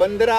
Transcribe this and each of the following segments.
15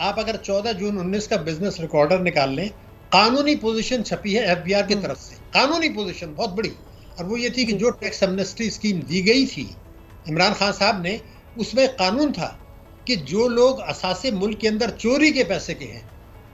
آپ اگر 14 جون 19 کا بزنس ریکارڈر نکال لیں، قانونی پوزیشن چھپی ہے ایف بی آر کی طرف سے، قانونی پوزیشن بہت بڑی، اور وہ یہ تھی کہ جو ٹیکس ایمنسٹی اسکیم دی گئی تھی عمران خان صاحب نے، اس میں قانون تھا کہ جو لوگ اثاثے ملک کے اندر چوری کے پیسے کے ہیں،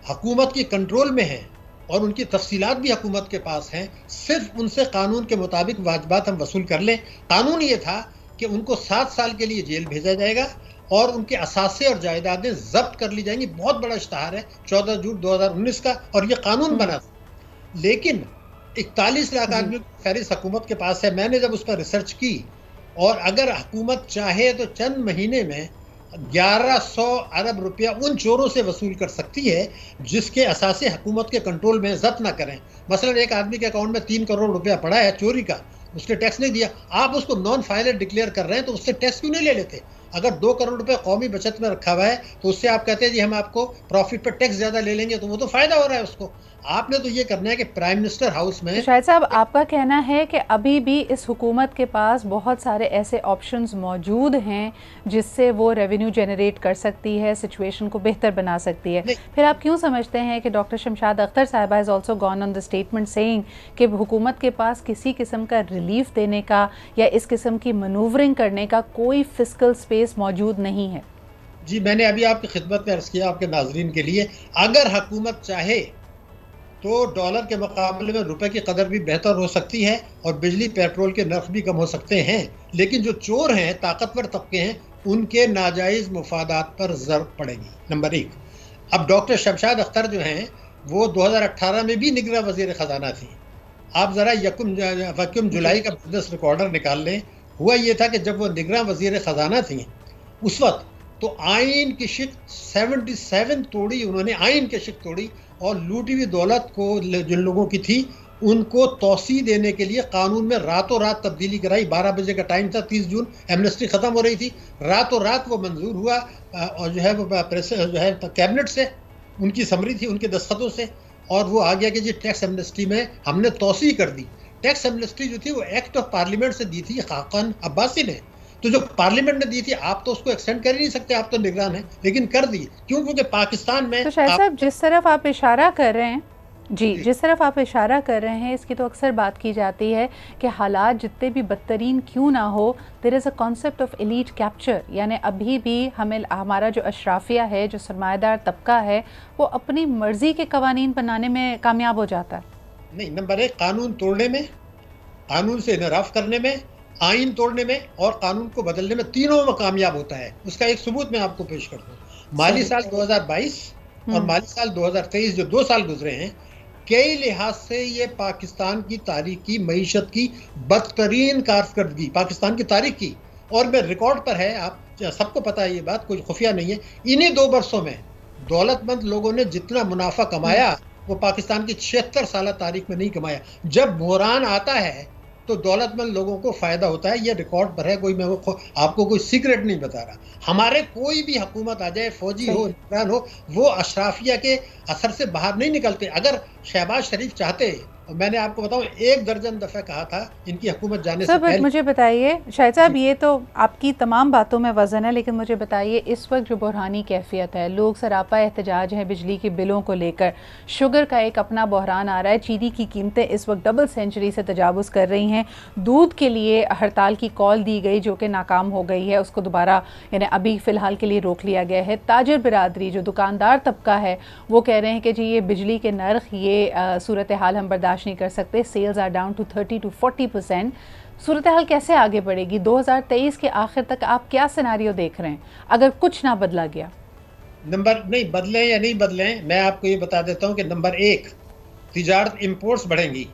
حکومت کی کنٹرول میں ہیں اور ان کی تفصیلات بھی حکومت کے پاس ہیں، صرف ان سے قانون کے مطابق واجبات ہم وصول کر لیں۔ قانون یہ تھا کہ ان کو 7 سال کے لیے جیل بھیجا جائے گا اور ان کے اثاثے اور جائیدادیں ضبط کر لی جائیں گی۔ بہت بڑا اشتہار ہے 14 جون 2019 کا، اور یہ قانون بنا تھا۔ لیکن 41 لاکھ آدمی کی فہرست حکومت کے پاس ہے۔ میں نے جب اس پر ریسرچ کی، اور اگر حکومت چاہے تو چند مہینے میں 1100 ارب روپیہ ان چوروں سے وصول کر سکتی ہے جس کے اثاثے حکومت کے کنٹرول میں ضبط نہ کریں۔ مثلا ایک آدمی کے اکاؤنٹ میں 3 کروڑ روپیہ پڑا ہے چوری کا، اس نے ٹیکس نہیں دیا، آپ اس کو نان فائلر ڈکلیئر کر رہے ہیں تو اس سے ٹیکس کیوں نہیں لے لیتے؟ اگر 2 کروڑ روپے قومی بچت میں رکھا ہوا ہے تو اس سے آپ کہتے ہیں جی ہم آپ کو پروفٹ پہ ٹیکس زیادہ لے لیں گے، تو وہ تو فائدہ ہو رہا ہے اس کو۔ آپ نے تو یہ کرنا ہے کہ پرائم منسٹر ہاؤس میں شاہد صاحب آپ کا کہنا ہے کہ ابھی بھی اس حکومت کے پاس بہت سارے ایسے آپشنز موجود ہیں جس سے وہ ریونیو جنریٹ کر سکتی ہے، سچویشن کو بہتر بنا سکتی ہے، پھر آپ کیوں سمجھتے ہیں کہ ڈاکٹر شمشاد اختر صاحبہ has also gone on the statement saying کہ حکومت کے پاس کسی قسم کا ریلیف دینے کا یا اس قسم کی منوورنگ کرنے کا کوئی فسکل سپیس موجود نہیں ہے؟ جی میں نے ابھی آپ کی خدمت میں عرض کیا آپ کے ناظرین کے لیے، اگر حکومت چاہے تو ڈالر کے مقابلے میں روپے کی قدر بھی بہتر ہو سکتی ہے اور بجلی پیٹرول کے نرخ بھی کم ہو سکتے ہیں، لیکن جو چور ہیں، طاقتور طبقے ہیں، ان کے ناجائز مفادات پر ضرب پڑے گی۔ نمبر 1، اب ڈاکٹر شمشاد اختر جو ہیں وہ 2018 میں بھی نگراں وزیر خزانہ تھی۔ آپ ذرا یکم جولائی کا بزنس ریکارڈر نکال لیں، ہوا یہ تھا کہ جب وہ نگراں وزیر خزانہ تھیں اس وقت تو آئین کی شق 77 توڑی، انہوں نے آئین کی شق توڑی اور لوٹی ہوئی دولت کو جن لوگوں کی تھی ان کو توسیع دینے کے لیے قانون میں راتوں رات تبدیلی کرائی۔ 12 بجے کا ٹائم تھا، 30 جون ایمنسٹی ختم ہو رہی تھی، راتوں رات وہ منظور ہوا، اور جو ہے وہ کیبنٹ سے ان کی سمری تھی، ان کے دستخطوں سے، اور وہ آ گیا کہ جی ٹیکس ایمنسٹی میں ہم نے توسیع کر دی۔ ٹیکس ایمنسٹی جو تھی وہ ایکٹ آف پارلیمنٹ سے دی تھی خاقان عباسی نے، تو جو پارلیمنٹ نے دی تھی آپ تو اس کو ایکسٹینڈ کر ہی نہیں سکتے، آپ تو نگران ہیں، لیکن کر دی کیونکہ پاکستان میں۔ تو شاہد صاحب جس طرف آپ اشارہ کر رہے ہیں، جس طرف آپ اشارہ کر رہے ہیں، اس کی تو اکثر بات کی جاتی ہے کہ حالات جتنے بھی بدترین کیوں نہ ہو، there is a concept of elite capture, یعنی ابھی بھی ہمارا جو اشرافیہ ہے، جو سرمایہ دار طبقہ ہے، وہ اپنی مرضی کے قوانین بنانے میں کامیاب ہو جاتا ہے۔ نہیں، نمبر 1 قانون توڑنے میں، قانون سے انحراف کرنے میں، آئین توڑنے میں اور قانون کو بدلنے میں، تینوں میں کامیاب ہوتا ہے۔ اس کا ایک ثبوت میں آپ کو پیش کرتا ہوں۔ مالی سال 2022 اور مالی سال 2023 جو 2 سال گزرے ہیں، کئی لحاظ سے یہ پاکستان کی تاریخ کی معیشت کی بدترین کارکردگی پاکستان کی تاریخ کی، اور میں ریکارڈ پر ہے، آپ سب کو پتا ہے یہ بات، کوئی خفیہ نہیں ہے۔ انہی 2 برسوں میں دولت مند لوگوں نے جتنا منافع کمایا وہ پاکستان کی 76 سالہ تاریخ میں نہیں کمایا۔ جب بحران آتا ہے تو دولت مند لوگوں کو فائدہ ہوتا ہے، یہ ریکارڈ پر ہے، کوئی میں آپ کو کوئی سیکرٹ نہیں بتا رہا۔ ہمارے کوئی بھی حکومت آ جائے، فوجی ہو، حکمران ہو، وہ اشرافیہ کے اثر سے باہر نہیں نکلتے۔ اگر شہباز شریف چاہتے، میں نے آپ کو بتاؤں 1 درجن دفعہ کہا تھا ان کی حکومت جانے سے پہلے۔ مجھے بتائیے شاہد صاحب، یہ تو آپ کی تمام باتوں میں وزن ہے، لیکن مجھے بتائیے اس وقت جو بحرانی کیفیت ہے، لوگ سراپا احتجاج ہے بجلی کے بلوں کو لے کر، شوگر کا ایک اپنا بحران آ رہا ہے، چینی کی قیمتیں اس وقت ڈبل سینچری سے تجاوز کر رہی ہیں، دودھ کے لیے ہڑتال کی کال دی گئی جو کہ ناکام ہو گئی ہے، اس کو دوبارہ یعنی ابھی فی الحال کے لیے روک لیا گیا ہے۔ تاجر برادری جو دکاندار طبقہ ہے وہ کہہ رہے ہیں کہ جی یہ بجلی کے نرخ، یہ صورتحال ہم برداشت نہیں کر سکتے، sales are down to 30 to 40%۔ صورتحال کیسے آگے بڑھے گی؟ 2023 کے آخر تک آپ کیا سیناریو دیکھ رہے ہیں اگر کچھ نہ بدلا گیا؟ نہیں بدلیں یا نہیں بدلیں، میں آپ کو یہ بتا دیتا ہوں کہ نمبر 1 تجارت امپورٹس بڑھیں گی،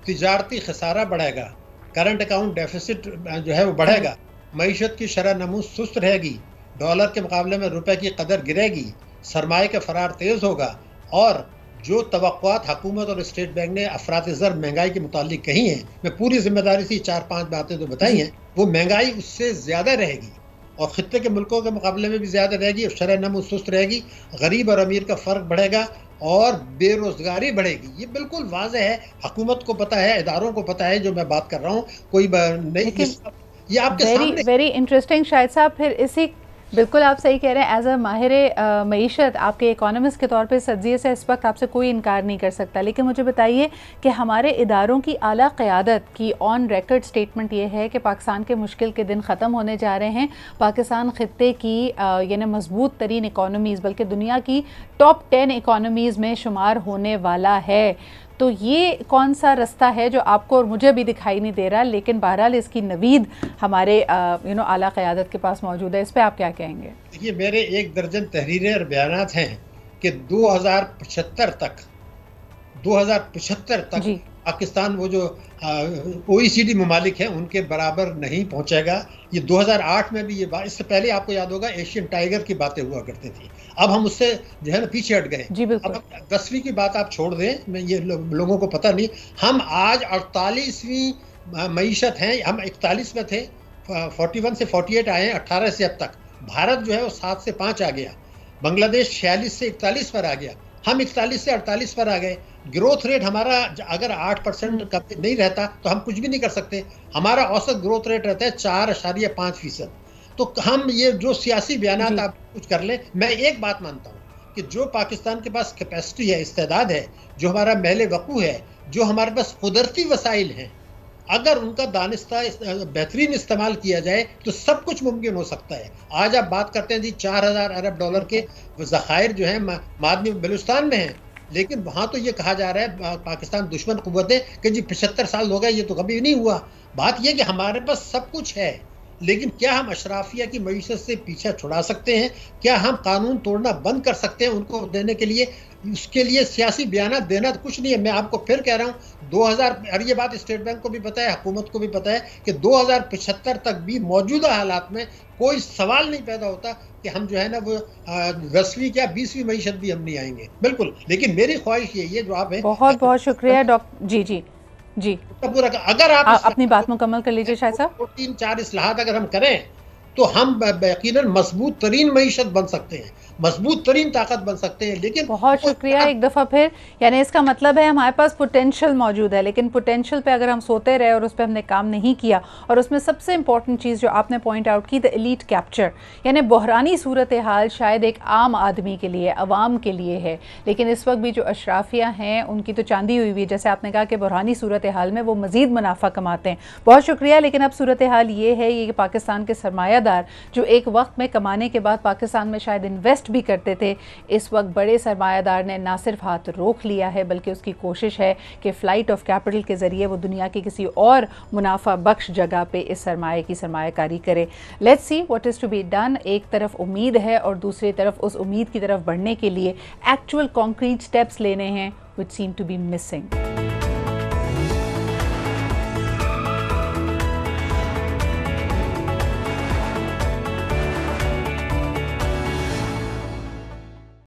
تجارتی خسارہ بڑھے گا، کرنٹ اکاؤنٹ ڈیفیسٹ جو ہے وہ بڑھے گا، معیشت کی شرح نمو سست رہے گی، ڈالر کے مقابلے میں روپے کی قدر گرے گی، سرمایہ کا فرار تیز ہوگا، اور جو توقعات حکومت اور اسٹیٹ بینک نے افراط زر مہنگائی کے متعلق کہی ہیں، میں پوری ذمہ داری سے 4-5 باتیں تو بتائی ہیں، وہ مہنگائی اس سے زیادہ رہے گی اور خطے کے ملکوں کے مقابلے میں بھی زیادہ رہے گی، اور شرح نمو سست رہے گی، غریب اور امیر کا فرق بڑھے گا اور بے روزگاری بڑھے گی۔ یہ بالکل واضح ہے، حکومت کو پتہ ہے، اداروں کو پتہ ہے جو میں بات کر رہا ہوں، کوئی نہیں، یہ آپ کے سامنے۔ ویری انٹرسٹنگ شاہد صاحب، پھر بالکل آپ صحیح کہہ رہے ہیں. ایز اے ماہر معیشت آپ کے اکانومسٹ کے طور پہ تجزیے سے اس وقت آپ سے کوئی انکار نہیں کر سکتا, لیکن مجھے بتائیے کہ ہمارے اداروں کی اعلیٰ قیادت کی آن ریکرڈ سٹیٹمنٹ یہ ہے کہ پاکستان کے مشکل کے دن ختم ہونے جا رہے ہیں, پاکستان خطے کی یعنی مضبوط ترین اکانومیز بلکہ دنیا کی ٹاپ 10 اکانومیز میں شمار ہونے والا ہے. تو یہ کون سا رستہ ہے جو آپ کو اور مجھے بھی دکھائی نہیں دے رہا, لیکن بہرحال اس کی نوید ہمارے اعلیٰ قیادت کے پاس موجود ہے, اس پہ آپ کیا کہیں گے؟ یہ میرے 1 درجن تحریریں اور بیانات ہیں کہ 2075 تک جی پاکستان وہ جو OECD ممالک ہیں ان کے برابر نہیں پہنچے گا. یہ 2008 میں بھی یہ بات, اس سے پہلے آپ کو یاد ہوگا ایشین ٹائیگر کی باتیں ہوا کرتی تھی, اب ہم اس سے جو ہے نا پیچھے ہٹ گئے. جی بالکل. اب 10ویں کی بات آپ چھوڑ دیں, میں یہ لوگوں کو پتہ نہیں, ہم آج 48ویں معیشت ہیں. ہم 41 میں تھے, 41 سے 48 آئے ہیں, 18 سے اب تک. بھارت جو ہے وہ 7 سے 5 آ گیا, بنگلہ دیش 46 سے 41 پر آ گیا, ہم 41 سے 48 پر آ گئے. گروتھ ریٹ ہمارا اگر 8% کا نہیں رہتا تو ہم کچھ بھی نہیں کر سکتے. ہمارا اوسط گروتھ ریٹ رہتا ہے 4.5%. تو ہم یہ جو سیاسی بیانات آپ کچھ کر لیں, میں ایک بات مانتا ہوں کہ جو پاکستان کے پاس کیپیسٹی ہے, استعداد ہے, جو ہمارا محل وقوع ہے, جو ہمارے پاس قدرتی وسائل ہیں, اگر ان کا دانستہ بہترین استعمال کیا جائے تو سب کچھ ممکن ہو سکتا ہے. آج آپ بات کرتے ہیں جی 4000 ارب ڈالر کے ذخائر جو ہیں معدنی بلوچستان میں ہیں, لیکن وہاں تو یہ کہا جا رہا ہے پاکستان دشمن قوت ہے کہ جی 75 سال ہو گئے, یہ تو کبھی نہیں ہوا. بات یہ کہ ہمارے پاس سب کچھ ہے, لیکن کیا ہم اشرافیہ کی معیشت سے پیچھا چھڑا سکتے ہیں؟ کیا ہم قانون توڑنا بند کر سکتے ہیں ان کو دینے کے لیے؟ اس کے لیے سیاسی بیانات دینا کچھ نہیں ہے. میں آپ کو پھر کہہ رہا ہوں 2000 اور یہ بات اسٹیٹ بینک کو بھی پتہ ہے, حکومت کو بھی پتہ ہے کہ 2075 تک بھی موجودہ حالات میں کوئی سوال نہیں پیدا ہوتا کہ ہم جو ہے نا وہ 10ویں کیا 20ویں معیشت بھی ہم نہیں آئیں گے. بالکل, لیکن میری خواہش یہی ہے جو آپ ہیں. بہت بہت شکریہ ڈاکٹر. جی اگر آپ اپنی بات مکمل کر لیجیے شاہد صاحب. 3-4 اصلاحات اگر ہم کریں تو ہم یقیناً مضبوط ترین معیشت بن سکتے ہیں, مضبوط ترین طاقت بن سکتے ہیں. لیکن بہت شکریہ ایک دفعہ پھر, یعنی اس کا مطلب ہے ہمارے پاس پوٹینشل موجود ہے, لیکن پوٹینشل پہ اگر ہم سوتے رہے اور اس پہ ہم نے کام نہیں کیا, اور اس میں سب سے امپورٹنٹ چیز جو آپ نے پوائنٹ آؤٹ کی, دا ایلیٹ کیپچر, یعنی بحرانی صورتحال شاید ایک عام آدمی کے لیے, عوام کے لیے ہے, لیکن اس وقت بھی جو اشرافیہ ہیں ان کی تو چاندی ہوئی ہوئی ہے. جیسے آپ نے کہا کہ بحرانی صورتحال میں وہ مزید منافع کماتے ہیں. بہت شکریہ. لیکن اب صورتحال یہ ہے کہ پاکستان کے سرمایہ دار جو ایک وقت میں کمانے کے بعد پاکستان میں شاید انویسٹ بھی کرتے تھے, اس وقت بڑے سرمایہ دار نے نہ صرف ہاتھ روک لیا ہے بلکہ اس کی کوشش ہے کہ فلائٹ آف کیپٹل کے ذریعے وہ دنیا کی کسی اور منافع بخش جگہ پہ اس سرمایہ کی سرمایہ کاری کرے. Let's see what is to be done. ایک طرف امید ہے اور دوسری طرف اس امید کی طرف بڑھنے کے لیے ایکچوئل کانکریٹ سٹیپس لینے ہیں which seem to be missing.